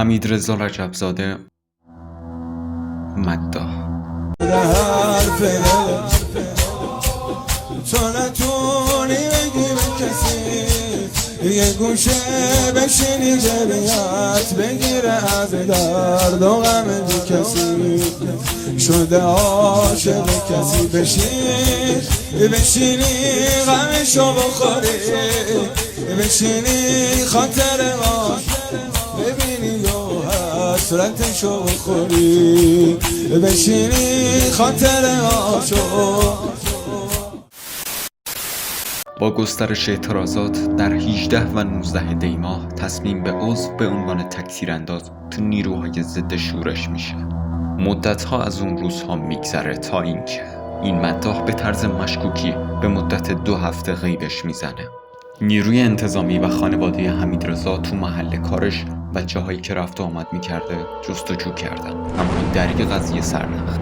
حمیدرضا رجب‌زاده، مداح. تو نتونی بگی به کسی یه گوشه بشینی جریت بگیره از درد و غم بی کسی شده عاشق کسی بشینی غمشو بخوری بشینی خاطرهاش ببینی و حسرتشو بخوری بشینی خاطرهاشو. با گسترش اعتراضات در 18 و 19 دی ماه تصمیم به عضو به عنوان تکثیرانداز تو نیروهای ضد شورش میشه. مدت‌ها از اون روزها میگذره تا اینکه این مداح به طرز مشکوکی به مدت 2 هفته غیبش میزنه. نیروی انتظامی و خانواده حمیدرضا تو محل کارش و جاهایی که رفت و آمد میکرده جستجو کردن، اما دریغ قضیه سرنخ.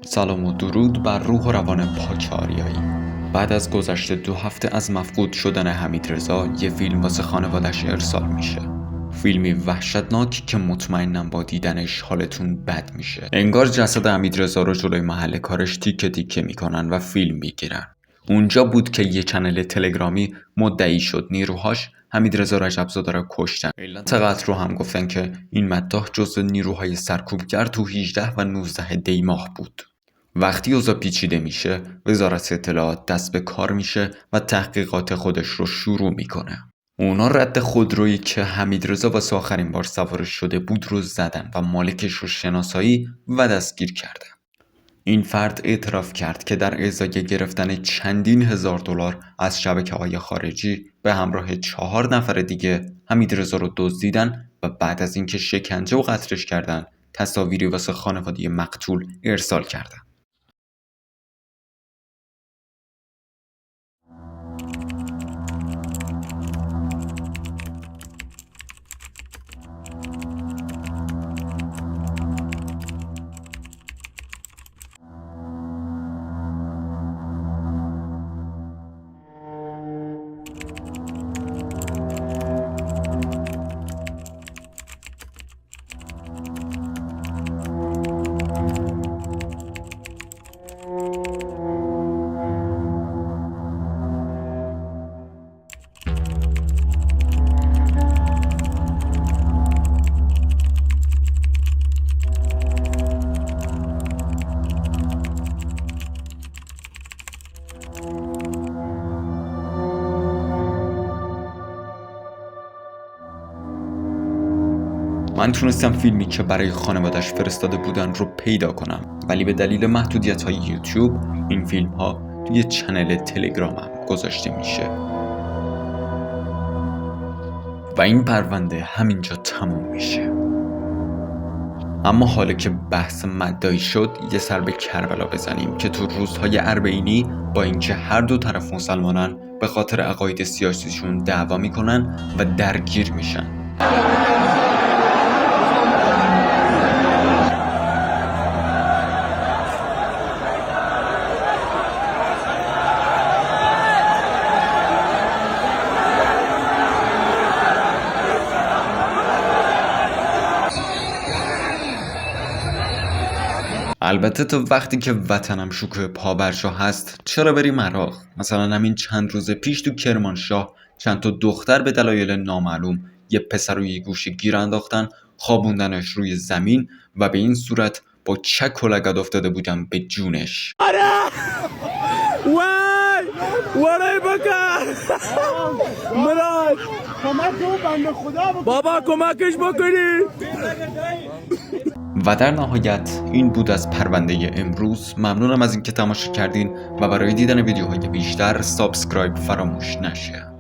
سلام و درود بر روح و روان پاک آریایی. بعد از گذشت 2 هفته از مفقود شدن حمیدرضا یه فیلم واسه خانوادش ارسال میشه. فیلمی وحشتناک که مطمئنم با دیدنش حالتون بد میشه. انگار جسد حمیدرضا رو جلوی محل کارش تیکه تیکه میکنن و فیلم میگیرن. اونجا بود که یه چنل تلگرامی مدعی شد نیروهاش حمیدرضا رجب‌زاده را کشتن. علت قتل رو هم گفتن که این مداح جزو نیروهای سرکوبگر تو 18 و 19 دی ماه بود. وقتی اوضاع پیچیده میشه، وزارت اطلاعات دست به کار میشه و تحقیقات خودش رو شروع میکنه. اونا رد خودرویی که حمیدرضا واسه آخرین بار سوارش شده بود رو زدن و مالکش رو شناسایی و دستگیر کردن. این فرد اعتراف کرد که در ازای گرفتن چندین هزار دلار از شبکه‌های خارجی به همراه 4 نفر دیگه حمیدرضا رو دزدیدن و بعد از اینکه شکنجه و قتلش کردن، تصاویری واسه خانواده مقتول ارسال کردن. من تونستم فیلمی که برای خانوادش فرستاده بودن رو پیدا کنم، ولی به دلیل محدودیت‌های یوتیوب این فیلم‌ها توی چنل تلگرامم گذاشته میشه و این پرونده همینجا تموم میشه. اما حالا که بحث مداحی شد، یه سر به کربلا بزنیم که تو روزهای اربعینی با اینکه هر دو طرف مسلمانن به خاطر عقاید سیاسیشون دعوا میکنن و درگیر میشن. البته تا وقتی که وطنم شکوه پابرجا هست چرا بریم عراق؟ مثلا همین چند روز پیش تو کرمانشاه چند تا دختر به دلایل نامعلوم یه پسر رو یه گوشه گیر انداختن، خوابوندنش روی زمین و به این صورت با چک و لگد افتاده بودن به جونش. وای بکن مراد بابا کمکش بکنی. و در نهایت این بود از پرونده امروز. ممنونم از اینکه تماشا کردین و برای دیدن ویدیوهای بیشتر سابسکرایب فراموش نشه.